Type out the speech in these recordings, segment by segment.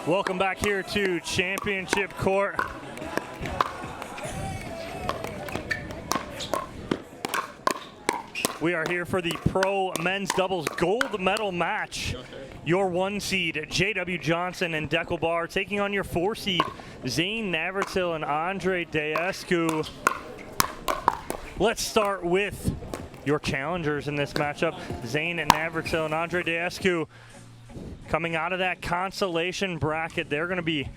Welcome back here to Championship Court. We are here for the Pro Men's Doubles Gold Medal match. Your 1 seed, J.W. Johnson and Deckel Barr, taking on your 4 seed, Zane Navratil and Andre Deescu. Let's start with your challengers in this matchup, Zane Navratil and Andre Deescu. Coming out of that consolation bracket, they're going to be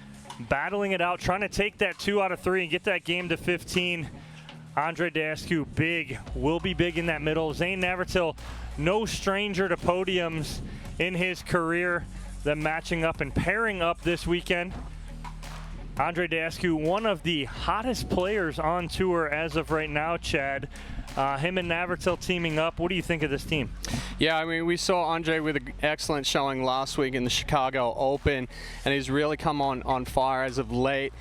battling it out, trying to take that 2 out of 3 and get that game to 15. Andre Deescu, will be big in that middle. Zane Navratil, no stranger to podiums in his career. Them matching up and pairing up this weekend. Andre Deescu, one of the hottest players on tour as of right now, Chad. Him and Navratil teaming up. What do you think of this team? Yeah, I mean, we saw Andre with an excellent showing last week in the Chicago Open, and he's really come on fire as of late.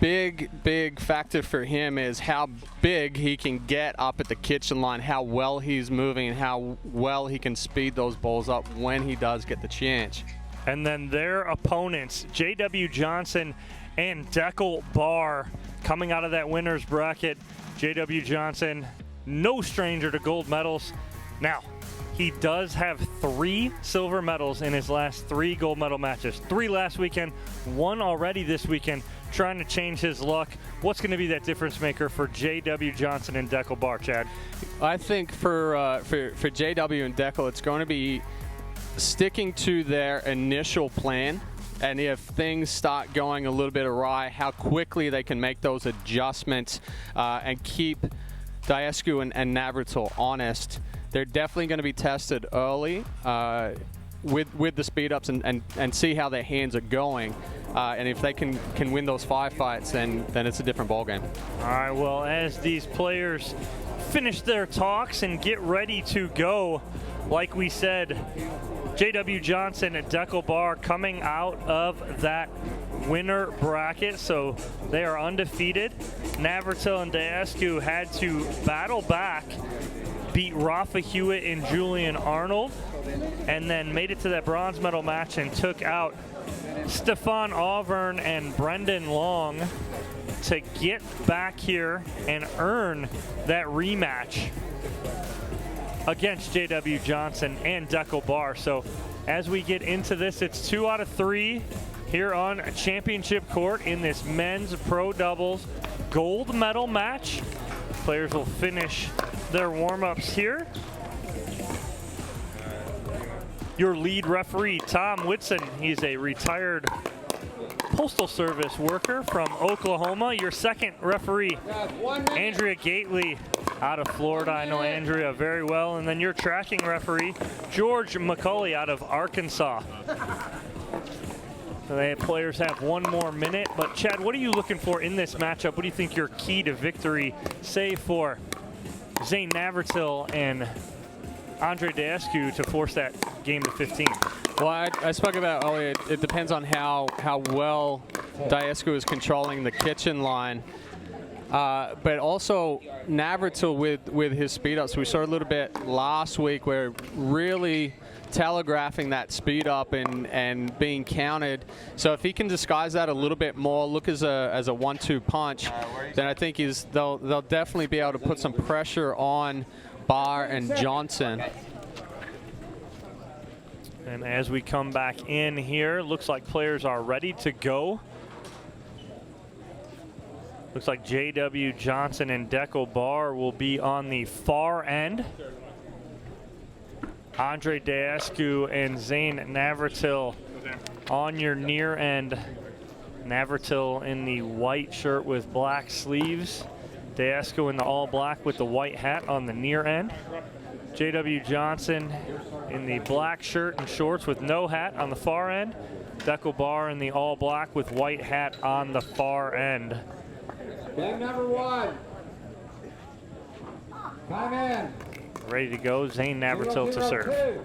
Big factor for him is how big he can get up at the kitchen line, how well he's moving, and how well he can speed those balls up when he does get the chance. And then their opponents, J.W. Johnson and Deckel Barr, coming out of that winner's bracket. J.W. Johnson, no stranger to gold medals. Now, he does have 3 silver medals in his last 3 gold medal matches. 3 last weekend, 1 already this weekend, trying to change his luck. What's going to be that difference maker for J.W. Johnson and Deckel Barr, Chad? I think for J.W. and Deckel, it's going to be sticking to their initial plan. And if things start going a little bit awry, how quickly they can make those adjustments and keep Deescu and Navratil honest. They're definitely going to be tested early with the speed ups and see how their hands are going. And if they can win those 5 fights, then it's a different ballgame. All right, well, as these players finish their talks and get ready to go, like we said, J.W. Johnson and Deckel Barr coming out of that winner bracket, so they are undefeated. Navratil and Deescu had to battle back, beat Rafa Hewitt and Julian Arnold, and then made it to that bronze medal match and took out Stefan Auvergne and Brendan Long to get back here and earn that rematch against J.W. Johnson and Deckel Barr. So as we get into this, it's 2 out of 3 here on Championship Court in this men's pro doubles gold medal match. Players will finish their warm-ups here. Your lead referee, Tom Whitson, he's a retired Postal Service worker from Oklahoma. Your second referee, Andrea Gately, out of Florida. I know Andrea very well. And then your tracking referee, George McCulley, out of Arkansas. The players have 1 more minute. But Chad, what are you looking for in this matchup? What do you think your key to victory, say for Zane Navratil and Andre Deescu, to force that game to 15? Well, I spoke about earlier, it depends on how well Deescu is controlling the kitchen line. But also Navratil with his speed ups. We saw a little bit last week where really telegraphing that speed up and being counted. So if he can disguise that a little bit more, look as a 1-2 punch, then I think they'll definitely be able to put some pressure on Barr and Johnson. And as we come back in here, looks like players are ready to go. Looks like J.W. Johnson and Deckel Barr will be on the far end. Andre Deescu and Zane Navratil on your near end. Navratil in the white shirt with black sleeves. Deescu in the all black with the white hat on the near end. J.W. Johnson in the black shirt and shorts with no hat on the far end. Deckel Barr in the all black with white hat on the far end. Game number 1. Time in. Ready to go, Zane Navratil to serve.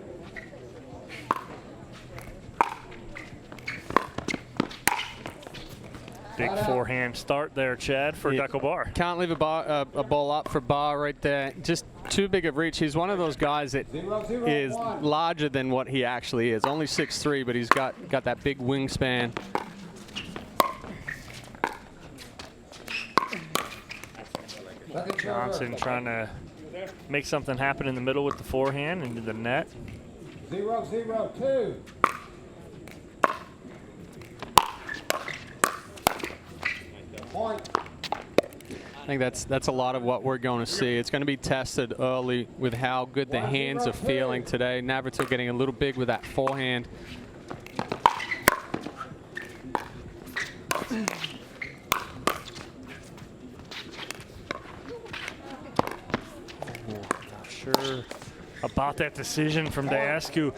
Big forehand start there, Chad, for Deckel Barr. Can't leave a ball up for Barr right there. Just too big of reach. He's one of those guys that is larger than what he actually is. Only 6'3", but he's got that big wingspan. Johnson trying to make something happen in the middle with the forehand into the net. 0-0-2. Point. I think that's a lot of what we're going to see. It's going to be tested early with how good the hands are feeling today. Navratil getting a little big with that forehand. Not sure about that decision from Diascu.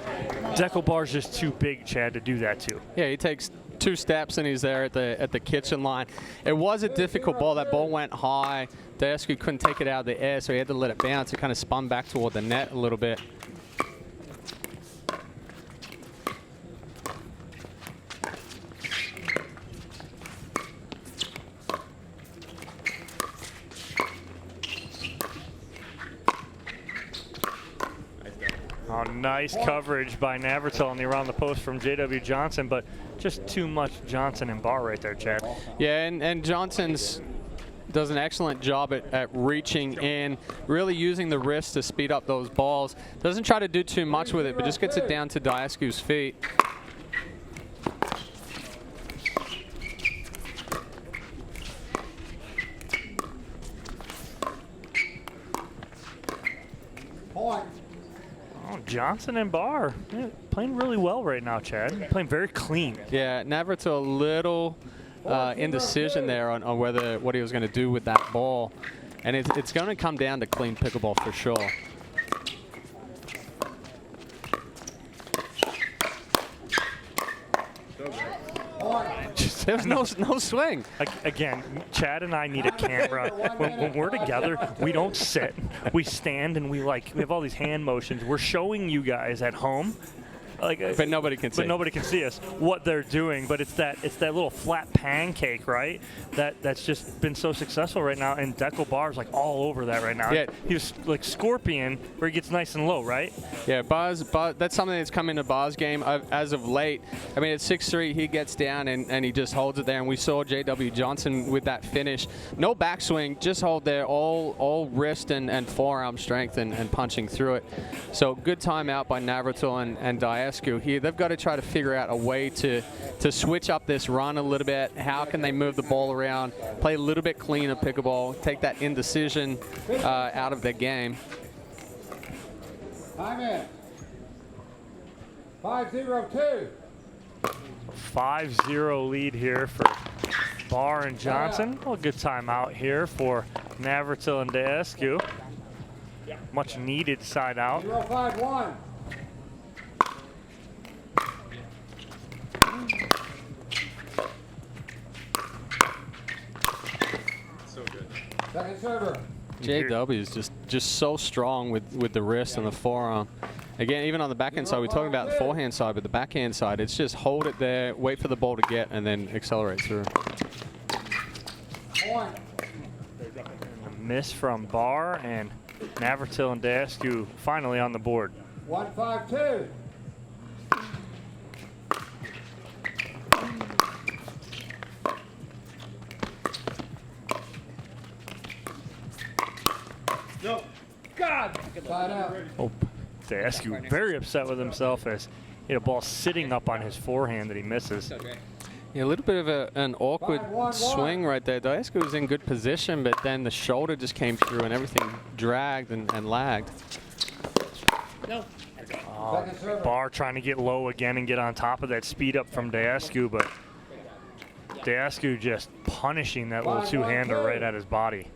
Deckelbar's just too big, Chad, to do that too. Yeah, he takes 2 steps and he's there at the kitchen line. It was a difficult ball. That ball went high. Diascu couldn't take it out of the air, so he had to let it bounce. It kind of spun back toward the net a little bit. Oh, nice coverage by Navratil on the around the post from J.W. Johnson, but just too much Johnson and Barr right there, Chad. Yeah, and Johnson's does an excellent job at reaching in, really using the wrist to speed up those balls. Doesn't try to do too much with it, but just gets it down to Diascu's feet. Point. Oh, Johnson and Barr playing really well right now, Chad. Playing very clean. Yeah, Navratil a little indecision there on what he was going to do with that ball. And it's going to come down to clean pickleball for sure. There was no swing. Again, Chad and I need a camera. When we're together, we don't sit. We stand and we have all these hand motions. We're showing you guys at home. But nobody can see. But nobody can see us what they're doing. But it's that little flat pancake, right? That's just been so successful right now. And Deckelbar's like all over that right now. Yeah. He was like Scorpion, where he gets nice and low, right? Yeah, Bar's, that's something that's come into Bar's game as of late. I mean, at 6'3", he gets down and he just holds it there. And we saw J.W. Johnson with that finish. No backswing, just hold there, all wrist and forearm strength and punching through it. So good time out by Navratil and Diascu here. They've got to try to figure out a way to switch up this run a little bit. How can they move the ball around, play a little bit cleaner pickleball, take that indecision out of their game. Time in. 5-0-2. 5-0 lead here for Barr and Johnson. Well, good time out here for Navratil and Diascu. Much needed side out. 0-5-1. Second server. JW is just so strong with the wrist and the forearm. Again, even on the backhand side, we're talking about the forehand side, but the backhand side, it's just hold it there, wait for the ball to get, and then accelerate through. Point. A miss from Barr, and Navratil and Diascu finally on the board. 1-5-2. No. God! Side out. Oh, Diascu very upset with himself as he had a ball sitting up on his forehand that he misses. Yeah, a little bit of an awkward swing right there. Diascu was in good position, but then the shoulder just came through and everything dragged and lagged. No. Barr trying to get low again and get on top of that speed up from Diascu, but Diascu just punishing that little two-hander right at his body.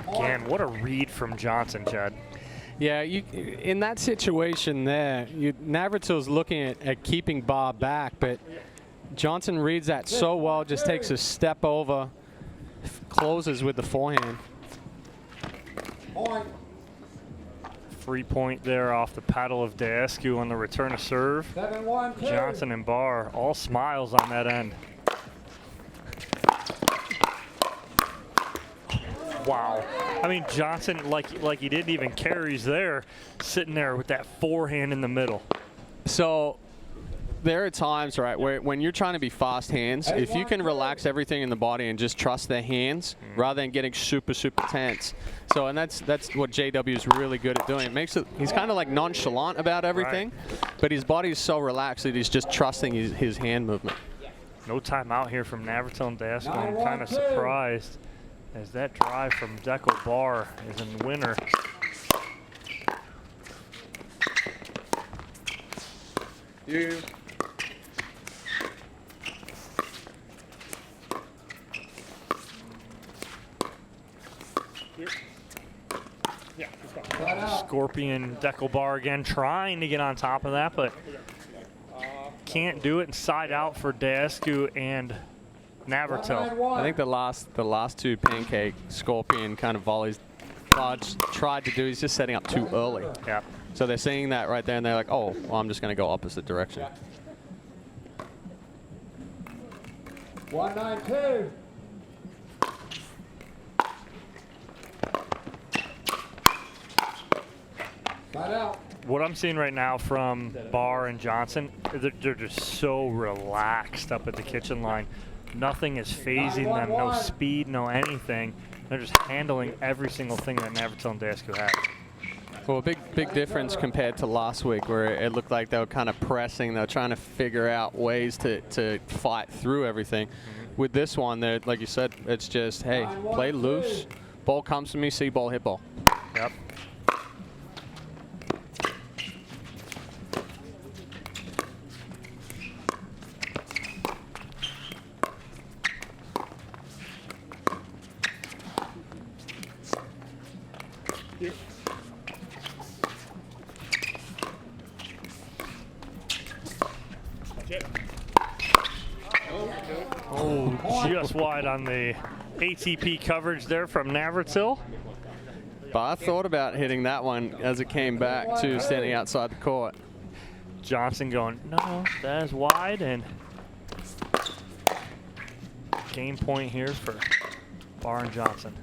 Again, what a read from Johnson, Chad. Yeah, in that situation there, Navratil's looking at keeping Barr back, but Johnson reads that so well, just takes a step over, closes with the forehand. Point. Free point there off the paddle of Diascu on the return of serve. 7-1-2. Johnson and Barr all smiles on that end. Wow. I mean, Johnson, like he didn't even care. He's there, sitting there with that forehand in the middle. So there are times, right, where when you're trying to be fast hands, if you can relax everything in the body and just trust their hands rather than getting super, super tense. So, and that's what JW is really good at doing. It makes it, he's kind of like nonchalant about everything, but his body is so relaxed that he's just trusting his hand movement. No timeout here from Navratil and Dasko. I'm kind of surprised as that drive from Deco Bar is in the winner. You. Yeah, Scorpion Deco Bar again trying to get on top of that, but can't do it. Inside out for Dasko and Navratil. I think the last two pancake Scorpion kind of volleys Lodge tried to do, he's just setting up too early. Yeah. So they're seeing that right there and they're like, oh, well, I'm just going to go opposite direction. 192. Side out. What I'm seeing right now from Barr and Johnson, they're just so relaxed up at the kitchen line. Nothing is phasing them, no speed, no anything. They're just handling every single thing that Navratil and Dasko had. Well, a big difference compared to last week where it looked like they were kind of pressing. They were trying to figure out ways to fight through everything. With this one, like you said, it's just, hey, play loose. Ball comes to me, see ball, hit ball. Yep. Oh, just wide on the ATP coverage there from Navratil. But I thought about hitting that one as it came back to standing outside the court. Johnson going, no, that is wide, and game point here for Barr and Johnson.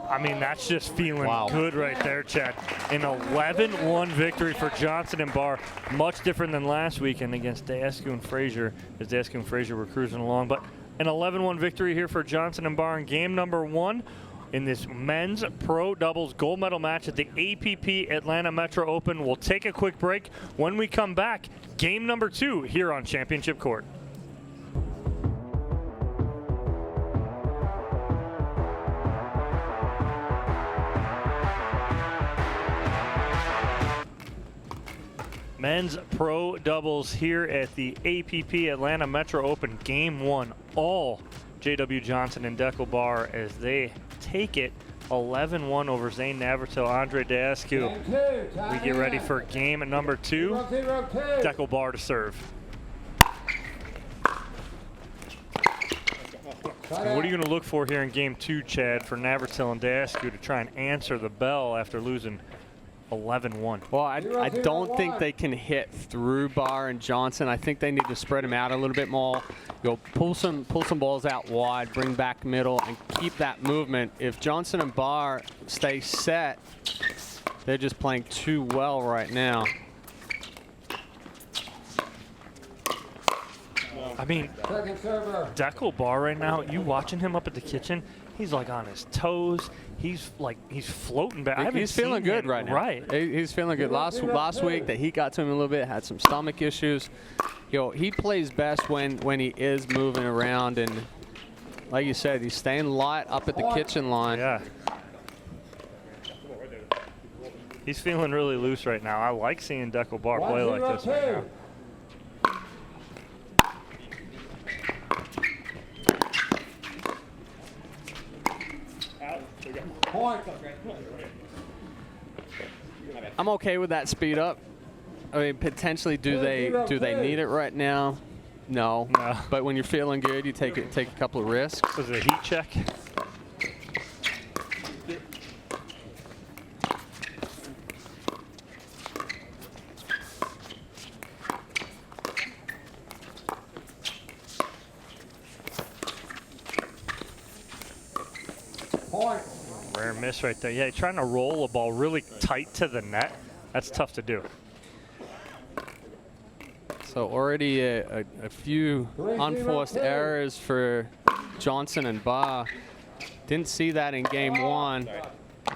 I mean, that's just feeling good right there, Chad. An 11-1 victory for Johnson and Barr. Much different than last weekend against Dasko and Frazier, as Dasko and Frazier were cruising along. But an 11-1 victory here for Johnson and Barr in game number 1 in this men's pro doubles gold medal match at the APP Atlanta Metro Open. We'll take a quick break. When we come back, game number 2 here on Championship Court. Men's pro doubles here at the APP Atlanta Metro Open Game 1. All JW Johnson and Deco Barr as they take it 11-1 over Zane Navratil, Andre Dasko. We get ready for game number 2. Deco Barr to serve. And what are you going to look for here in game 2, Chad, for Navratil and Dasko to try and answer the bell after losing 11-1? Well, I don't think they can hit through Barr and Johnson. I think they need to spread them out a little bit more. You'll pull some balls out wide, bring back middle, and keep that movement. If Johnson and Barr stay set, they're just playing too well right now. I mean, Deco Barr right now, you watching him up at the kitchen, he's like on his toes. He's floating back. He's feeling good right now. Right. He's feeling good. Last week, the heat got to him a little bit, had some stomach issues. He plays best when he is moving around, and like you said, he's staying light up at the kitchen line. Yeah. He's feeling really loose right now. I like seeing Deco Barr play like this right now. Point. I'm okay with that speed up. I mean, potentially, do they need it right now? No. But when you're feeling good, you take a couple of risks. Was it a heat check? Point. Rare miss right there. Yeah, trying to roll a ball really tight to the net. That's tough to do. So already a few unforced errors for Johnson and Barr. Didn't see that in game one.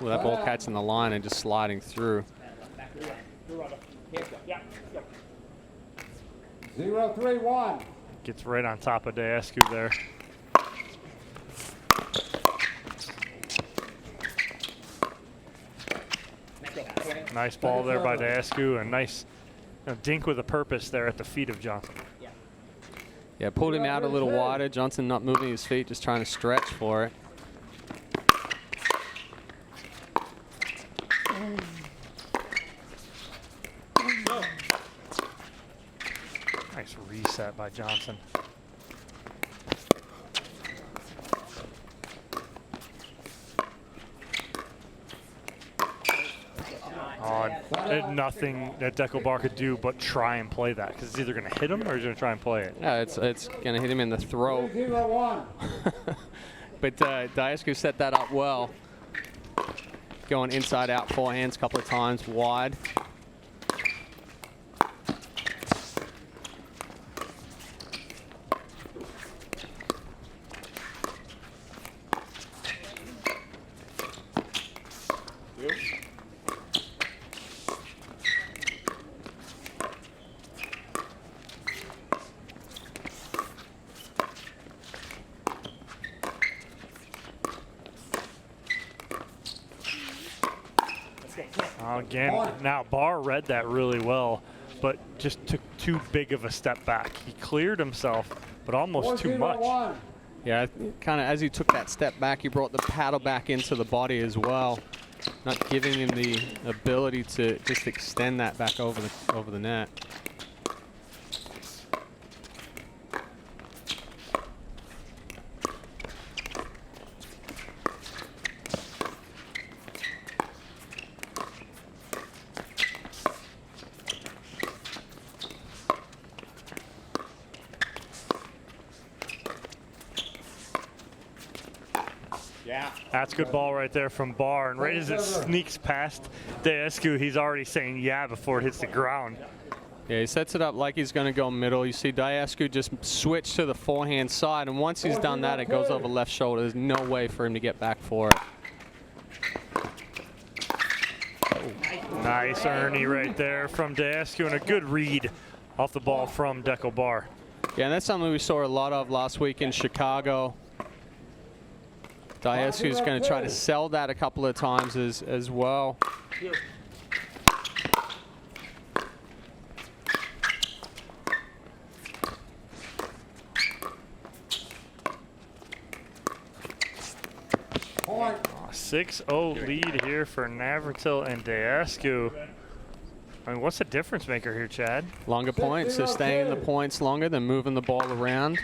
Well, that ball catching the line and just sliding through. 0-3-1. Gets right on top of Daescu there. Nice ball there by Daescu, and nice dink with a purpose there at the feet of Johnson. Yeah, pulled him out a little wider. Johnson not moving his feet, just trying to stretch for it. Nice reset by Johnson. There's nothing that Pickleball could do but try and play that, because it's either going to hit him or he's going to try and play it. Yeah, it's going to hit him in the throat. 0-1. But Daescu set that up well. Going inside out forehands a couple of times wide. Again, now Barr read that really well, but just took too big of a step back. He cleared himself, but almost too much. Yeah, kind of as he took that step back, he brought the paddle back into the body as well, not giving him the ability to just extend that back over the net. That's good ball right there from Barr, and right as it sneaks past Daescu, he's already saying yeah before it hits the ground. Yeah, he sets it up like he's going to go middle. You see Daescu just switch to the forehand side, and once he's done that, it goes over left shoulder. There's no way for him to get back for it. Nice Ernie right there from Daescu, and a good read off the ball from Deco Barr. Yeah, and that's something we saw a lot of last week in Chicago. Daescu's going to try to sell that a couple of times as well. Point. 6-0 lead here for Navratil and Daescu. I mean, what's the difference maker here, Chad? Longer points, so staying in the points longer than moving the ball around.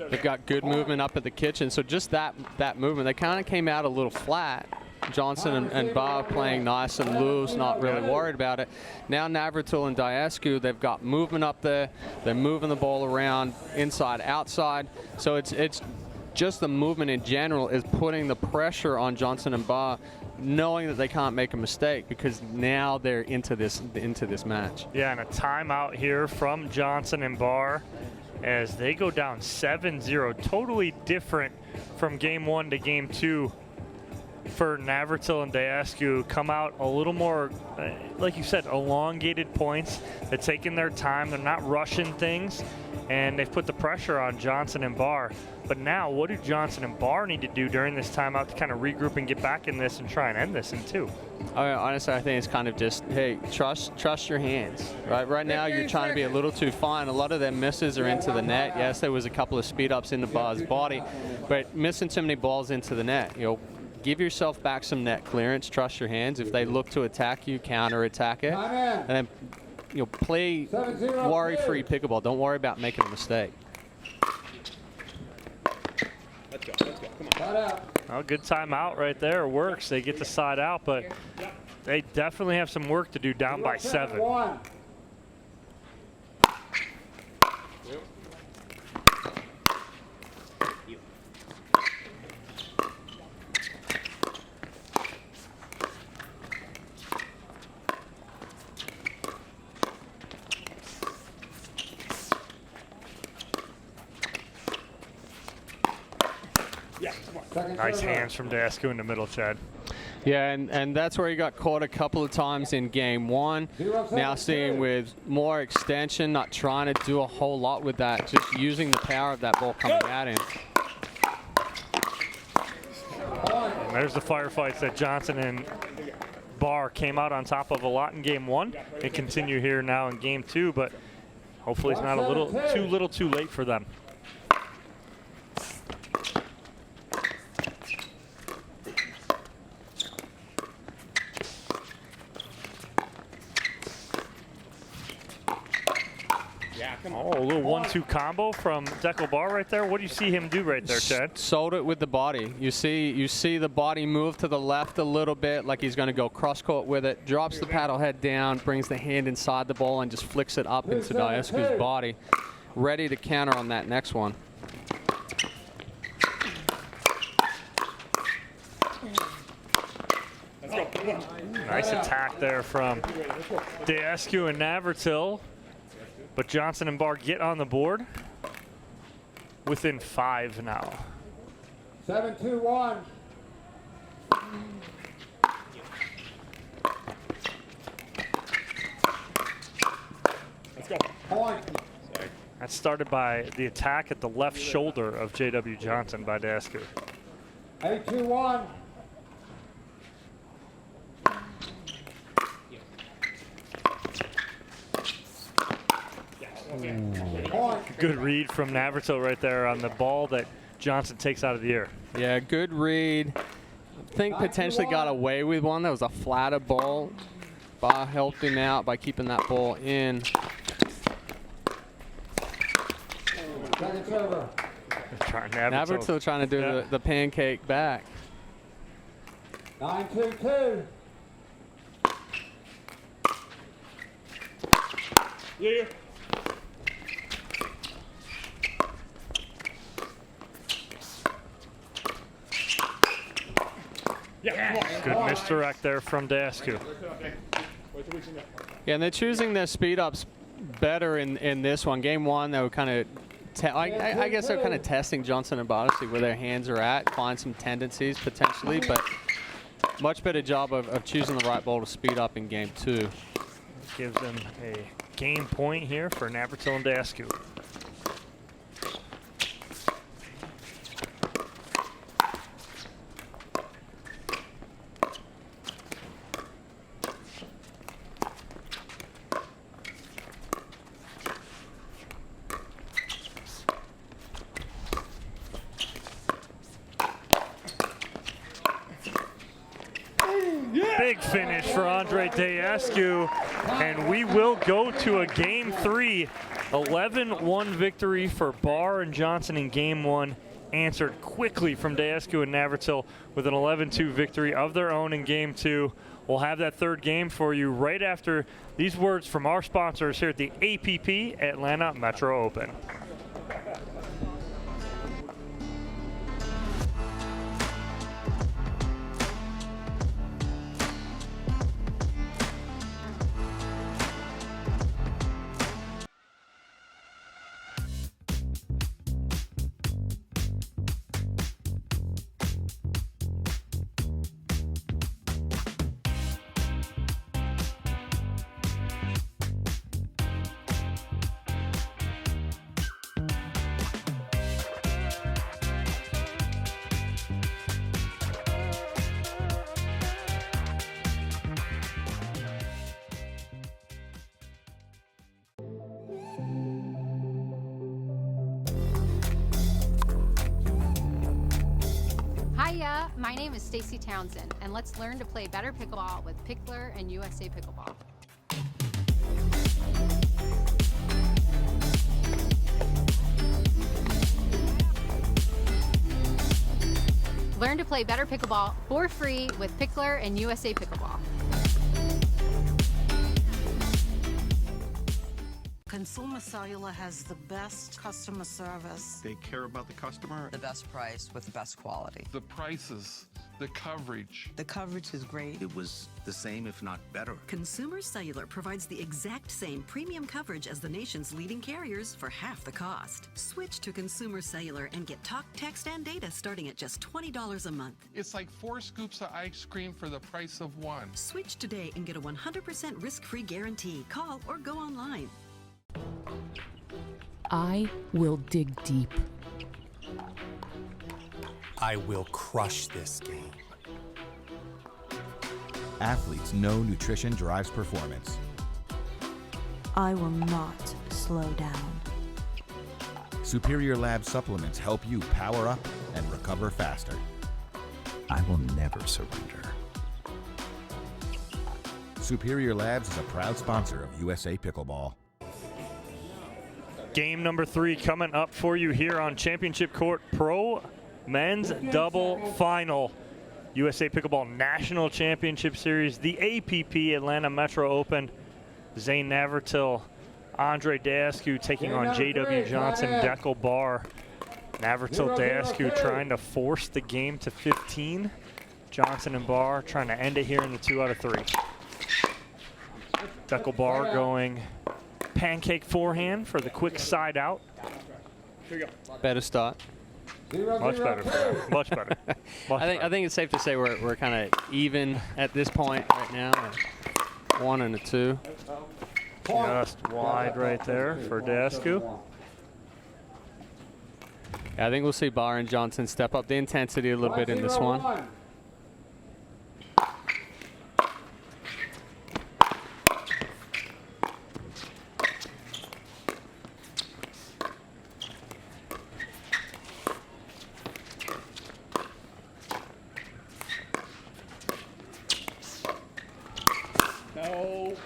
They've got good movement up at the kitchen, so just that movement. They kind of came out a little flat. Johnson and Barr playing nice and loose, not really worried about it. Now Navratil and Daescu, they've got movement up there. They're moving the ball around inside, outside. So it's just the movement in general is putting the pressure on Johnson and Barr, knowing that they can't make a mistake because now they're into this match. Yeah, and a timeout here from Johnson and Barr as they go down 7-0. Totally different from game one to game two for Navratil and Daescu. Come out a little more, like you said, elongated points. They're taking their time. They're not rushing things, and they've put the pressure on Johnson and Barr. But now, what do Johnson and Barr need to do during this timeout to kind of regroup and get back in this and try and end this in two? Honestly, I think it's kind of just, hey, trust your hands. Right now, you're trying to be a little too fine. A lot of their misses are into the net. Yes, there was a couple of speed ups in the Barr's body, but missing too many balls into the net. Give yourself back some net clearance. Trust your hands. If they look to attack you, counter attack it, and then play worry-free pickleball. Don't worry about making a mistake. Let's go. Come on. Well, good timeout right there. It works. They get the side out, but they definitely have some work to do down by 7. Second Nice server. hands from Dasku in the middle, Chad. Yeah, and that's where he got caught a couple of times in game one. Now seeing with more extension, not trying to do a whole lot with that, just using the power of that ball coming at him. And there's the firefights that Johnson and Barr came out on top of a lot in game one. They continue here now in game two, but hopefully it's not a little too late for them. Oh, a little 1-2 combo from Dekel Barr right there. What do you see him do right there, Chad? Sold it with the body. You see the body move to the left a little bit, like he's going to go cross court with it. Drops the paddle head down, brings the hand inside the ball, and just flicks it up into Diescu's body. Ready to counter on that next one. Nice attack there from Diescu and Navratil. But Johnson and Barr get on the board within 5 now. 7-2-1. Let's go. Point. That started by the attack at the left shoulder of J.W. Johnson by Diescu. 8-2-1. Point. Good read from Navratil right there on the ball that Johnson takes out of the air. Yeah, good read. I think potentially got away with one. That was a flatter ball. Barr helped him out by keeping that ball in. Second server. Navratil trying to do the pancake back. 9-2-2. Yeah. Good misdirect there from Diescu. Yeah, and they're choosing their speed ups better in this one. Game one, they were kind of, I guess they're kind of testing Johnson and Barr to see where their hands are at, find some tendencies potentially, but much better job of choosing the right ball to speed up in game two. Gives them a game point here for Navratil and Diescu. Big finish for Andre Diescu, and we will go to a game three. 11-1 victory for Barr and Johnson in game one, answered quickly from Diescu and Navratil with an 11-2 victory of their own in game two. We'll have that third game for you right after these words from our sponsors here at the APP Atlanta Metro Open. Hiya, my name is Stacy Townsend, and let's learn to play better pickleball with Pickler and USA Pickleball. Learn to play better pickleball for free with Pickler and USA Pickleball. Consumer Cellular has the best customer service. They care about the customer. The best price with the best quality. The prices, the coverage. The coverage is great. It was the same, if not better. Consumer Cellular provides the exact same premium coverage as the nation's leading carriers for half the cost. Switch to Consumer Cellular and get talk, text, and data starting at just $20 a month. It's like 4 scoops of ice cream for the price of 1. Switch today and get a 100% risk-free guarantee. Call or go online. I will dig deep. I will crush this game. Athletes know nutrition drives performance. I will not slow down. Superior Lab supplements help you power up and recover faster. I will never surrender. Superior Labs is a proud sponsor of USA Pickleball. Game number 3 coming up for you here on Championship Court Pro Men's Double Final. USA Pickleball National Championship Series, the APP Atlanta Metro Open. Zane Navratil, Andre Dascu taking on J.W. Johnson, Deckel Barr. Navratil, Dascu trying to force the game to 15. Johnson and Barr trying to end it here in the 2 out of 3. Deckel Barr going pancake forehand for the quick side out. Better start. Much better for him. Much better. I think it's safe to say we're kind of even at this point right now. 1 and a 2. Just wide right there for Dascu. Yeah, I think we'll see Barr and Johnson step up the intensity a little bit in this one.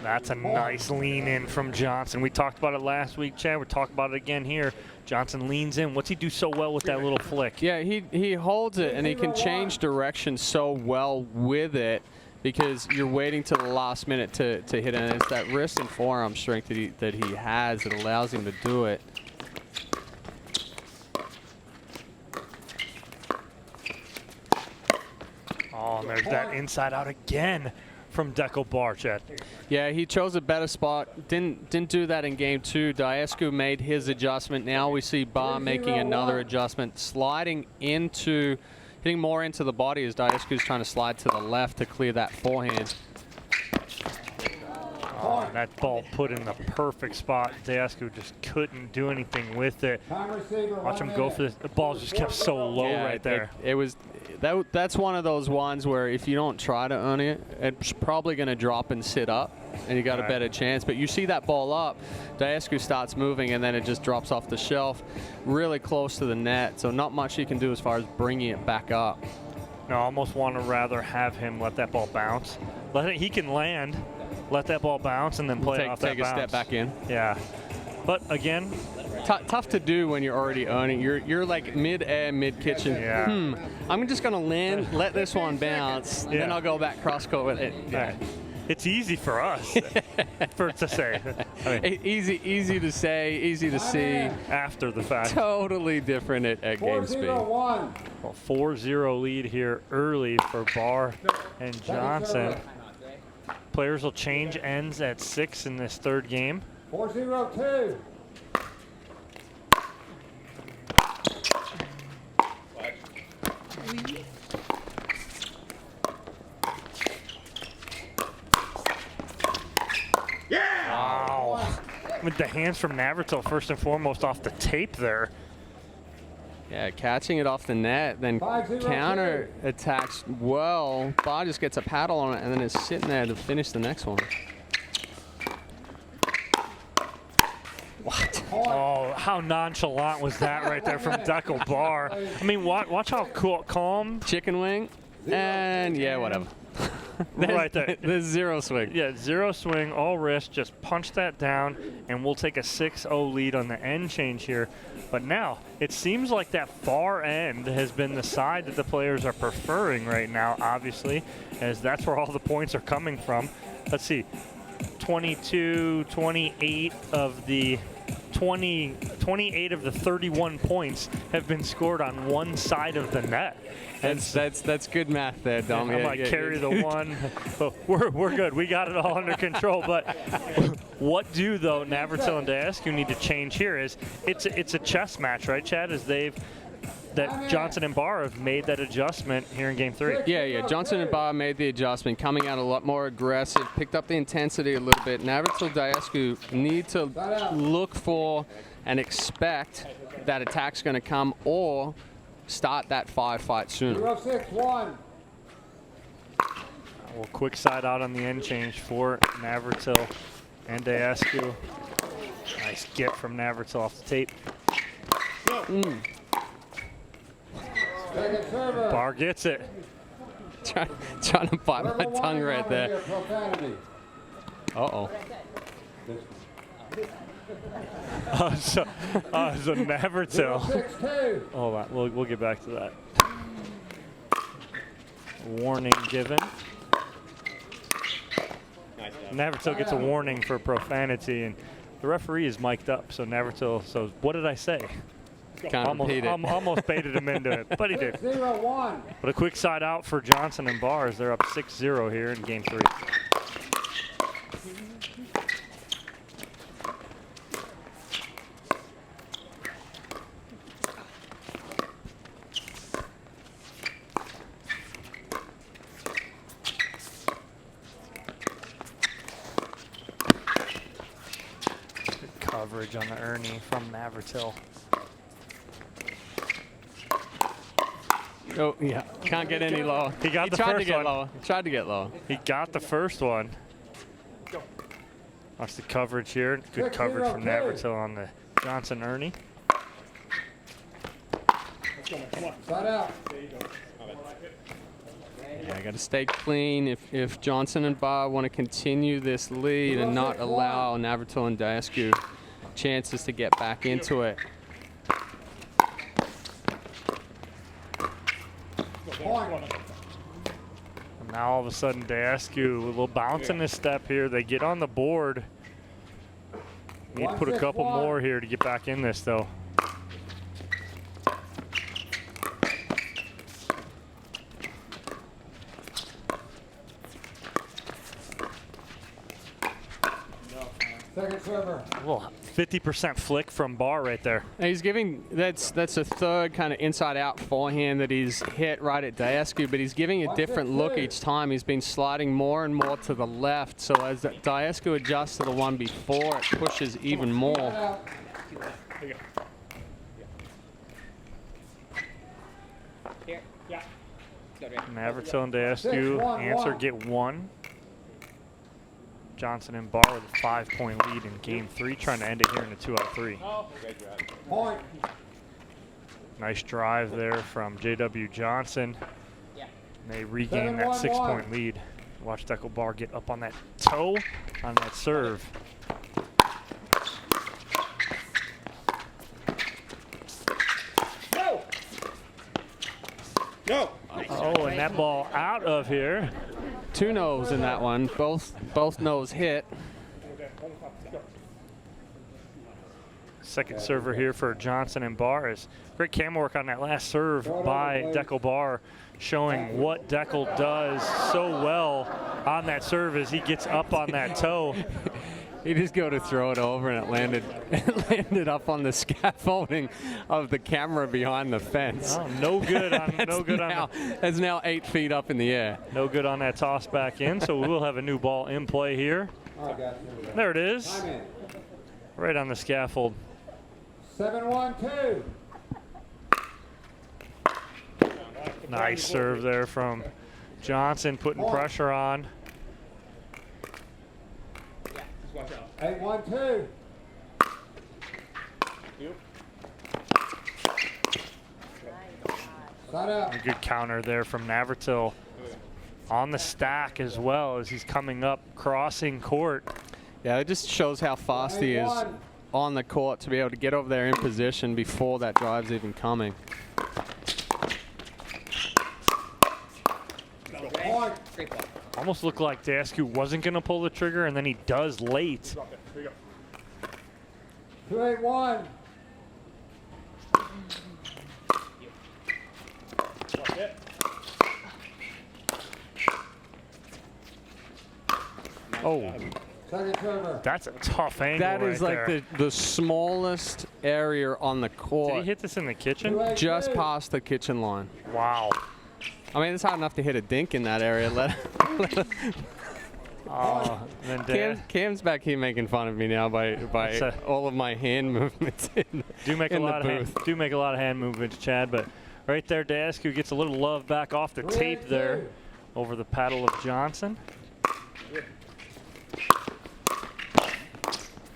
That's a nice lean in from Johnson. We talked about it last week, Chad. We're talking about it again here. Johnson leans in. What's he do so well with that little flick? Yeah, he holds it, and he can change direction so well with it because you're waiting to the last minute to hit it. And it's that wrist and forearm strength that he has that allows him to do it. Oh, and there's that inside out again from Deckel Barr, Chad. Yeah, he chose a better spot. Didn't do that in game 2. Diescu made his adjustment. Now we see Barr making another adjustment, sliding into, hitting more into the body as Diescu's trying to slide to the left to clear that forehand. Oh, and that ball put in the perfect spot. Diescu just couldn't do anything with it. Watch him go for this. The ball just kept so low right there. It was that's one of those ones where if you don't try to earn it, it's probably going to drop and sit up, and you got a better chance. But you see that ball up, Diescu starts moving, and then it just drops off the shelf, really close to the net. So not much he can do as far as bringing it back up. No, I almost want to rather have him let that ball bounce. He can land, let that ball bounce, and then play it off that bounce. Take a step back in. Yeah. But again, tough to do when you're already earning. You're like mid-air, mid-kitchen. Yeah. I'm just going to land, let this one bounce, then I'll go back cross-court with it. Yeah. It's easy for us to say. I mean, easy to say, easy to see. After the fact. Totally different at game speed. Well, 4-0 lead here early for Barr and Johnson. Players will change ends at 6 in this 3rd game. 4-0-2. Wow. With the hands from Navratil first and foremost off the tape there. Yeah, catching it off the net, then counter attacks well. Barr just gets a paddle on it and then is sitting there to finish the next one. What? Oh, how nonchalant was that right there from Deckel Barr. I mean, watch how cool, calm. Chicken wing, and yeah, whatever. Right there. There's 0 swing. Yeah, 0 swing, all wrist. Just punch that down, and we'll take a 6-0 lead on the end change here. But now, it seems like that far end has been the side that the players are preferring right now, obviously, as that's where all the points are coming from. Let's see. 22, 28 of the 28 of the 31 points have been scored on one side of the net. That's good math there, Dom. I might carry the one. But we're good. We got it all under control. But what do, though, Navratil and Diascu need to change here is it's a chess match, right, Chad? As that Johnson and Barr have made that adjustment here in Game 3. Yeah. Johnson and Barr made the adjustment, coming out a lot more aggressive, picked up the intensity a little bit. Navratil, Diascu need to look for and expect that attack's going to come or start that fight sooner. 0-6-1. Well, quick side out on the end change for Navratil and Diascu. Nice get from Navratil off the tape. Barr gets it. Trying to bite my tongue right there. Uh-oh. So Navratil. Hold on, we'll get back to that. Warning given. Navratil gets a warning for profanity, and the referee is mic'd up. So Navratil. So what did I say? Almost baited him into it, but he did. 0-1. But a quick side out for Johnson and Barr as they're up 6-0 here in Game 3. Good coverage on the Ernie from Navratil. Oh, yeah. Can't get any lower. He got the first one. He tried to get low. He got the first one. Watch the coverage here. Good coverage from Navratil on the Johnson Ernie. Side out. Yeah, I got to stay clean if Johnson and Barr want to continue this lead and not allow Navratil and Diascu chances to get back into it. And now all of a sudden Diascu, a little bounce in his step here. They get on the board. Need to put a couple more here to get back in this, though. Second server. Well, 50% flick from Barr right there. And he's giving, that's a third kind of inside-out forehand that he's hit right at Diascu, but he's giving a different look each time. He's been sliding more and more to the left, so as Diascu adjusts to the one before, it pushes even more. Navratil and Diascu answer get one. Johnson and Barr with a 5-point lead in Game 3, trying to end it here in a 2-out-3. Point. Nice drive there from J.W. Johnson. And they regain that 6-point lead. Watch Deco Barr get up on that toe on that serve. No. Oh, and that ball out of here. Two no's in that one. Both no's hit. Second server here for Johnson and Barr. Is great camera work on that last serve by Deco Barr, showing what Deco does so well on that serve as he gets up on that toe. He just go to throw it over, and it landed up on the scaffolding of the camera behind the fence. Oh, no good on It's now 8 feet up in the air. No good on that toss back in, so we will have a new ball in play here. There it is. Right on the scaffold. 7-1-2. Nice serve there from Johnson, putting pressure on. 8-1-2. A good counter there from Navratil on the stack as well as he's coming up, crossing court. Yeah, it just shows how fast he is on the court to be able to get over there in position before that drive's even coming. Point. Almost looked like Dasku wasn't going to pull the trigger, and then he does late. Here you go. 2-8-1. Watch it. Oh, Second server. that's a tough angle. That is right like there. the smallest area on the Did court. he hit this in the kitchen? Just past the kitchen line. Wow. I mean, it's hard enough to hit a dink in that area. Cam's back here making fun of me now by all of my hand movements in Do make the a lot booth. of hand movements, Chad. But right there, Dasku gets a little love back off the tape there over the paddle of Johnson.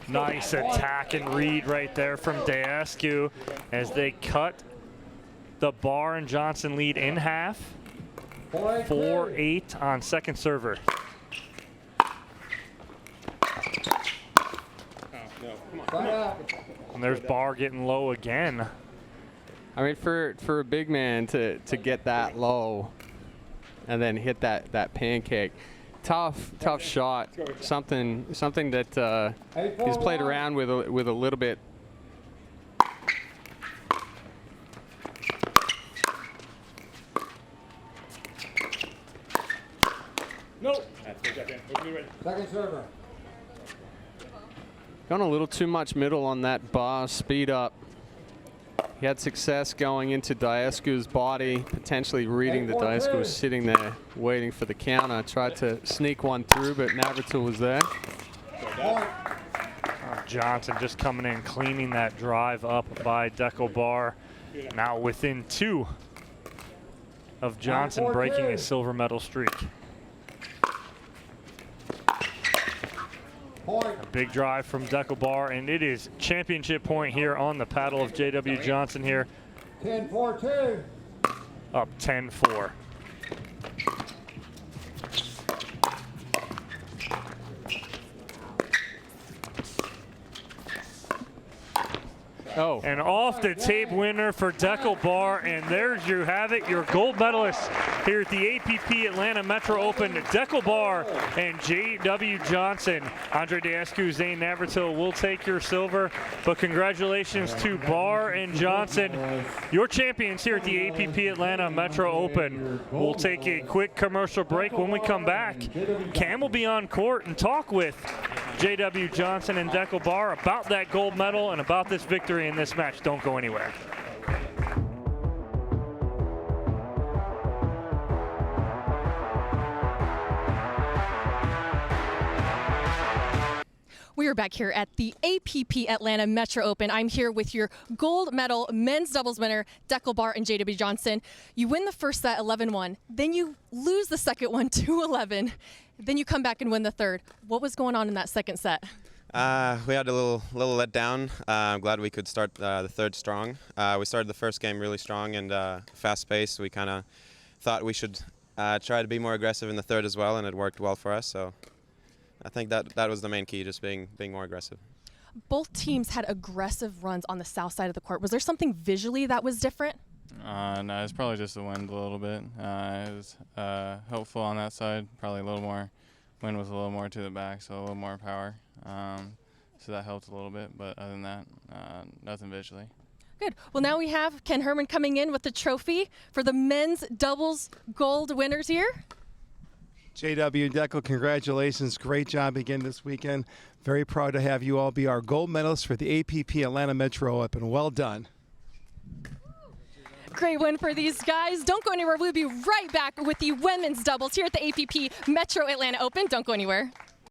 Nice attack and read right there from Dasku as they cut the Barr and Johnson lead in half. 4-8 on second server. And there's Barr getting low again. I mean, for a big man to get that low and then hit that pancake, tough shot. Something that he's played around with a little bit. No. Second server. Gone a little too much middle on that bar speed up. He had success going into Diescu's body, potentially reading that Diescu was sitting there waiting for the counter. Tried to sneak one through, but Navratil was there. Johnson just coming in, cleaning that drive up by Deco Barr. Now within 2 of Johnson breaking his silver medal streak. A big drive from Deco Barr, and it is championship point here on the paddle of J.W. Johnson here. 10-4-2. Up 10-4. Oh. And off the tape winner for Deco Barr, and there you have it, your gold medalists here at the APP Atlanta Metro Open, Deco Barr and J.W. Johnson. Andre Dascu, Zane Navratil will take your silver, but congratulations to Barr and Johnson, your champions here at the APP Atlanta Metro Open. We'll take a quick commercial break. When we come back, Cam will be on court and talk with J.W. Johnson and Deco Barr about that gold medal and about this victory in this match. Don't go anywhere. We are back here at the APP Atlanta Metro Open. I'm here with your gold medal men's doubles winner, Deco Barr and J.W. Johnson. You win the first set 11-1, then you lose the second one 2-11, then you come back and win the third. What was going on in that second set? We had a little let down. I'm glad we could start the third strong. We started the first game really strong and fast paced. We kind of thought we should try to be more aggressive in the third as well, and it worked well for us. So I think that was the main key, just being more aggressive. Both teams had aggressive runs on the south side of the court. Was there something visually that was different? No, it's probably just the wind a little bit. It was helpful on that side. Probably a little more. Wind was a little more to the back, so a little more power. So that helped a little bit, but other than that, nothing visually. Good. Well, now we have Ken Herman coming in with the trophy for the men's doubles gold winners here. JW and Deco, congratulations. Great job again this weekend. Very proud to have you all be our gold medalists for the APP Atlanta Metro Open. Well done. Great win for these guys. Don't go anywhere. We'll be right back with the women's doubles here at the APP Metro Atlanta Open. Don't go anywhere.